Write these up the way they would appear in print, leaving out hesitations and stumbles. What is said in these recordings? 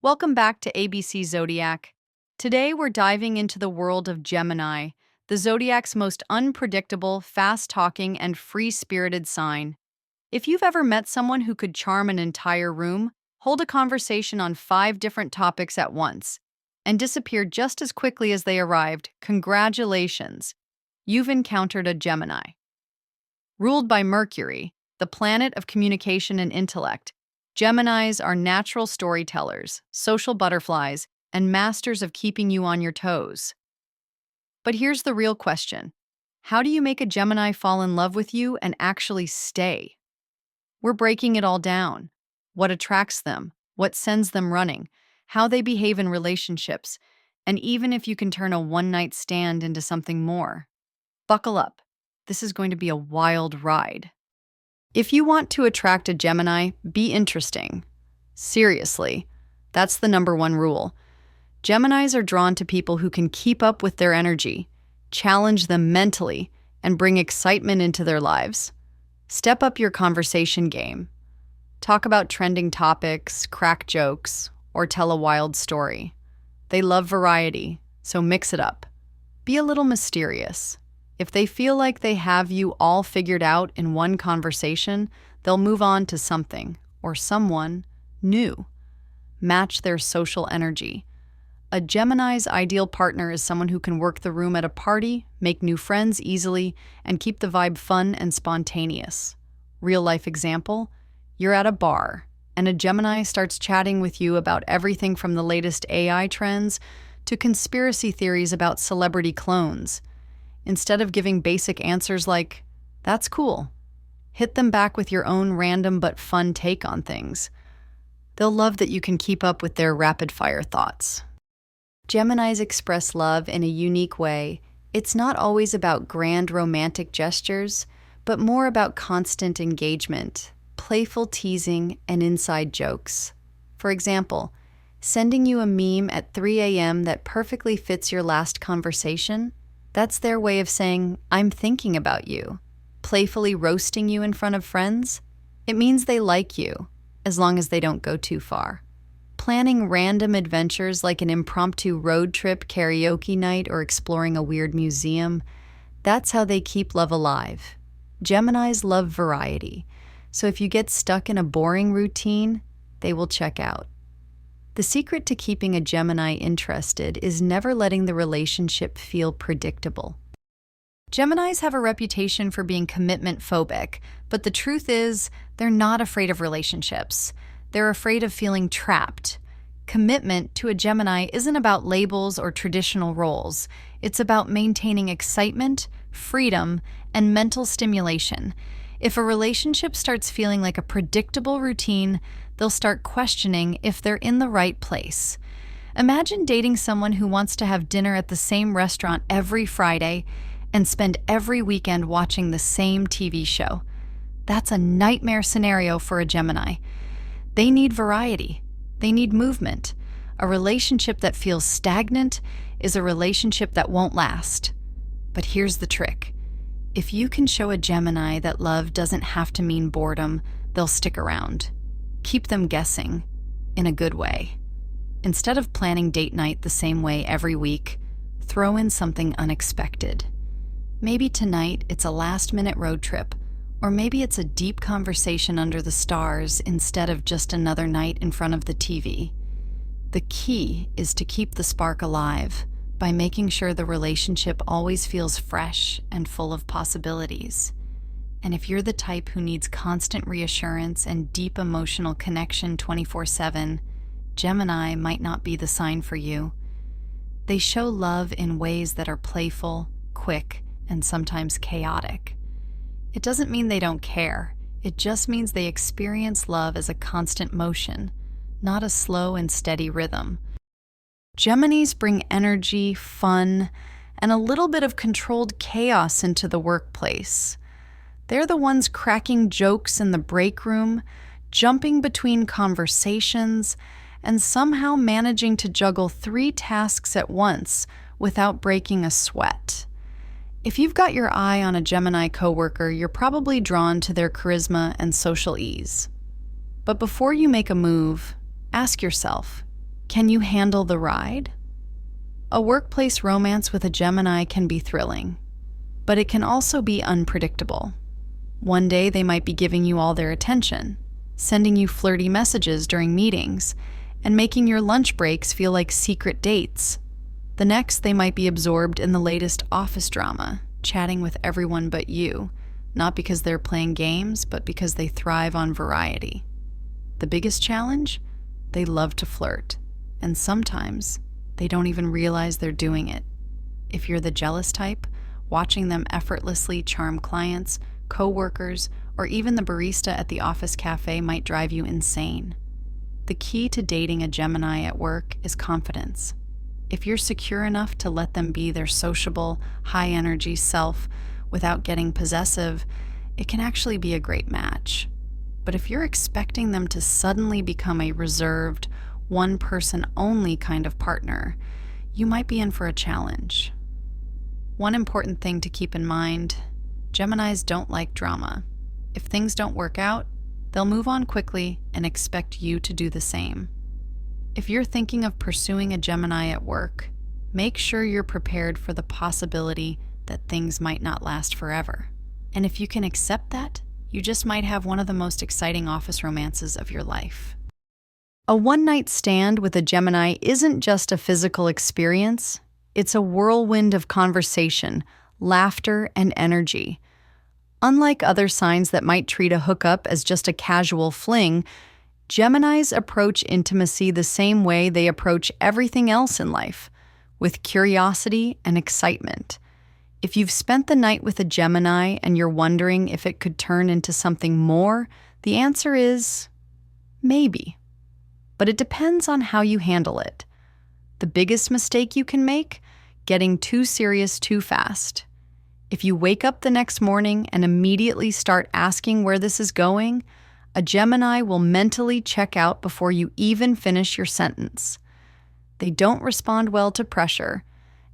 Welcome back to ABC Zodiac. Today we're diving into the world of Gemini, the Zodiac's most unpredictable, fast-talking, and free-spirited sign. If you've ever met someone who could charm an entire room, hold a conversation on 5 different topics at once, and disappear just as quickly as they arrived, congratulations! You've encountered a Gemini. Ruled by Mercury, the planet of communication and intellect, Geminis are natural storytellers, social butterflies, and masters of keeping you on your toes. But here's the real question. How do you make a Gemini fall in love with you and actually stay? We're breaking it all down. What attracts them, what sends them running, how they behave in relationships, and even if you can turn a one-night stand into something more. Buckle up. This is going to be a wild ride. If you want to attract a Gemini, be interesting. Seriously, that's the #1 rule. Geminis are drawn to people who can keep up with their energy, challenge them mentally, and bring excitement into their lives. Step up your conversation game. Talk about trending topics, crack jokes, or tell a wild story. They love variety, so mix it up. Be a little mysterious. If they feel like they have you all figured out in one conversation, they'll move on to something or someone new. Match their social energy. A Gemini's ideal partner is someone who can work the room at a party, make new friends easily, and keep the vibe fun and spontaneous. Real-life example, you're at a bar, and a Gemini starts chatting with you about everything from the latest AI trends to conspiracy theories about celebrity clones. Instead of giving basic answers like, "That's cool," hit them back with your own random but fun take on things. They'll love that you can keep up with their rapid-fire thoughts. Geminis express love in a unique way. It's not always about grand romantic gestures, but more about constant engagement, playful teasing, and inside jokes. For example, sending you a meme at 3 a.m. that perfectly fits your last conversation. That's their way of saying, "I'm thinking about you." Playfully roasting you in front of friends? It means they like you, as long as they don't go too far. Planning random adventures like an impromptu road trip, karaoke night, or exploring a weird museum, that's how they keep love alive. Geminis love variety, so if you get stuck in a boring routine, they will check out. The secret to keeping a Gemini interested is never letting the relationship feel predictable. Geminis have a reputation for being commitment phobic, but the truth is, they're not afraid of relationships. They're afraid of feeling trapped. Commitment to a Gemini isn't about labels or traditional roles. It's about maintaining excitement, freedom, and mental stimulation. If a relationship starts feeling like a predictable routine, they'll start questioning if they're in the right place. Imagine dating someone who wants to have dinner at the same restaurant every Friday and spend every weekend watching the same TV show. That's a nightmare scenario for a Gemini. They need variety. They need movement. A relationship that feels stagnant is a relationship that won't last. But here's the trick. If you can show a Gemini that love doesn't have to mean boredom, they'll stick around. Keep them guessing, in a good way. Instead of planning date night the same way every week, throw in something unexpected. Maybe tonight it's a last-minute road trip, or maybe it's a deep conversation under the stars instead of just another night in front of the TV. The key is to keep the spark alive by making sure the relationship always feels fresh and full of possibilities. And if you're the type who needs constant reassurance and deep emotional connection 24/7, Gemini might not be the sign for you. They show love in ways that are playful, quick, and sometimes chaotic. It doesn't mean they don't care. It just means they experience love as a constant motion, not a slow and steady rhythm. Geminis bring energy, fun, and a little bit of controlled chaos into the workplace. They're the ones cracking jokes in the break room, jumping between conversations, and somehow managing to juggle 3 tasks at once without breaking a sweat. If you've got your eye on a Gemini coworker, you're probably drawn to their charisma and social ease. But before you make a move, ask yourself, Can you handle the ride? A workplace romance with a Gemini can be thrilling, but it can also be unpredictable. One day they might be giving you all their attention, sending you flirty messages during meetings, and making your lunch breaks feel like secret dates. The next, they might be absorbed in the latest office drama, chatting with everyone but you, not because they're playing games, but because they thrive on variety. The biggest challenge? They love to flirt, and sometimes they don't even realize they're doing it. If you're the jealous type, watching them effortlessly charm clients, co-workers, or even the barista at the office cafe might drive you insane. The key to dating a Gemini at work is confidence. If you're secure enough to let them be their sociable, high-energy self without getting possessive, it can actually be a great match. But if you're expecting them to suddenly become a reserved, one-person-only kind of partner, you might be in for a challenge. One important thing to keep in mind: Geminis don't like drama. If things don't work out, they'll move on quickly and expect you to do the same. If you're thinking of pursuing a Gemini at work, make sure you're prepared for the possibility that things might not last forever. And if you can accept that, you just might have one of the most exciting office romances of your life. A one-night stand with a Gemini isn't just a physical experience, it's a whirlwind of conversation, laughter, and energy. Unlike other signs that might treat a hookup as just a casual fling, Geminis approach intimacy the same way they approach everything else in life, with curiosity and excitement. If you've spent the night with a Gemini and you're wondering if it could turn into something more, the answer is maybe. But it depends on how you handle it. The biggest mistake you can make? Getting too serious too fast. If you wake up the next morning and immediately start asking where this is going, a Gemini will mentally check out before you even finish your sentence. They don't respond well to pressure,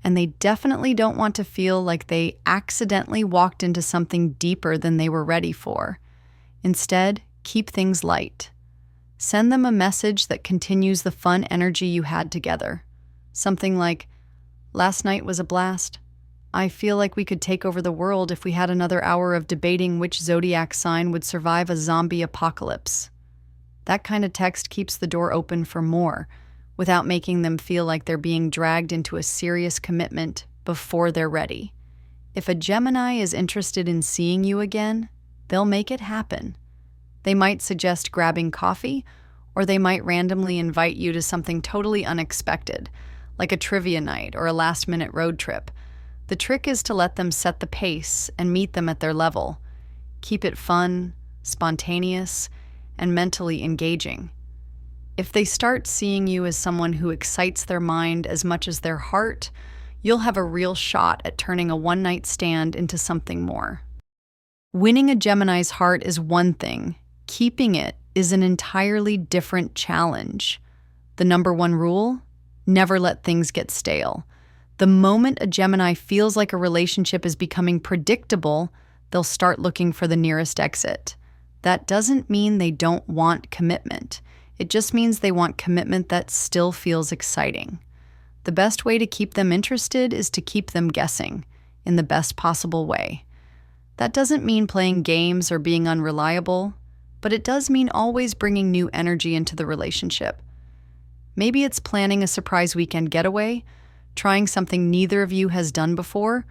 and they definitely don't want to feel like they accidentally walked into something deeper than they were ready for. Instead, keep things light. Send them a message that continues the fun energy you had together. Something like, "Last night was a blast. I feel like we could take over the world if we had another hour of debating which zodiac sign would survive a zombie apocalypse." That kind of text keeps the door open for more, without making them feel like they're being dragged into a serious commitment before they're ready. If a Gemini is interested in seeing you again, they'll make it happen. They might suggest grabbing coffee, or they might randomly invite you to something totally unexpected, like a trivia night or a last-minute road trip. The trick is to let them set the pace and meet them at their level. Keep it fun, spontaneous, and mentally engaging. If they start seeing you as someone who excites their mind as much as their heart, you'll have a real shot at turning a one-night stand into something more. Winning a Gemini's heart is one thing. Keeping it is an entirely different challenge. The number one rule? Never let things get stale. The moment a Gemini feels like a relationship is becoming predictable, they'll start looking for the nearest exit. That doesn't mean they don't want commitment. It just means they want commitment that still feels exciting. The best way to keep them interested is to keep them guessing, in the best possible way. That doesn't mean playing games or being unreliable, but it does mean always bringing new energy into the relationship. Maybe it's planning a surprise weekend getaway, trying something neither of you has done before,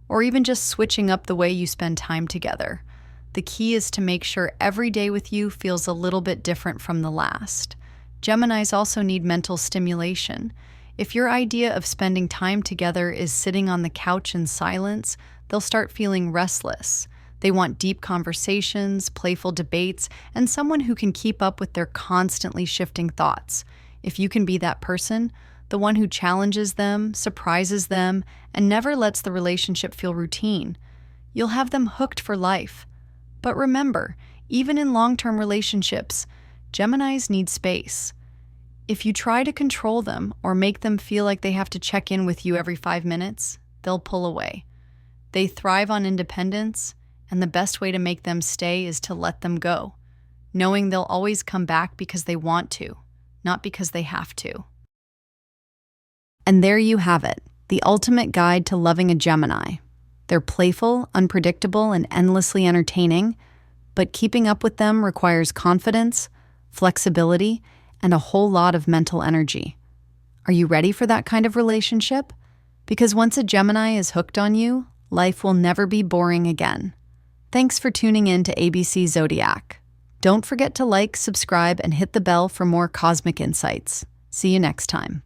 or even just switching up the way you spend time together. The key is to make sure every day with you feels a little bit different from the last. Geminis also need mental stimulation. If your idea of spending time together is sitting on the couch in silence, they'll start feeling restless. They want deep conversations, playful debates, and someone who can keep up with their constantly shifting thoughts. If you can be that person, the one who challenges them, surprises them, and never lets the relationship feel routine, you'll have them hooked for life. But remember, even in long-term relationships, Geminis need space. If you try to control them or make them feel like they have to check in with you every 5 minutes, they'll pull away. They thrive on independence, and the best way to make them stay is to let them go, knowing they'll always come back because they want to, not because they have to. And there you have it, the ultimate guide to loving a Gemini. They're playful, unpredictable, and endlessly entertaining, but keeping up with them requires confidence, flexibility, and a whole lot of mental energy. Are you ready for that kind of relationship? Because once a Gemini is hooked on you, life will never be boring again. Thanks for tuning in to ABC Zodiac. Don't forget to like, subscribe, and hit the bell for more cosmic insights. See you next time.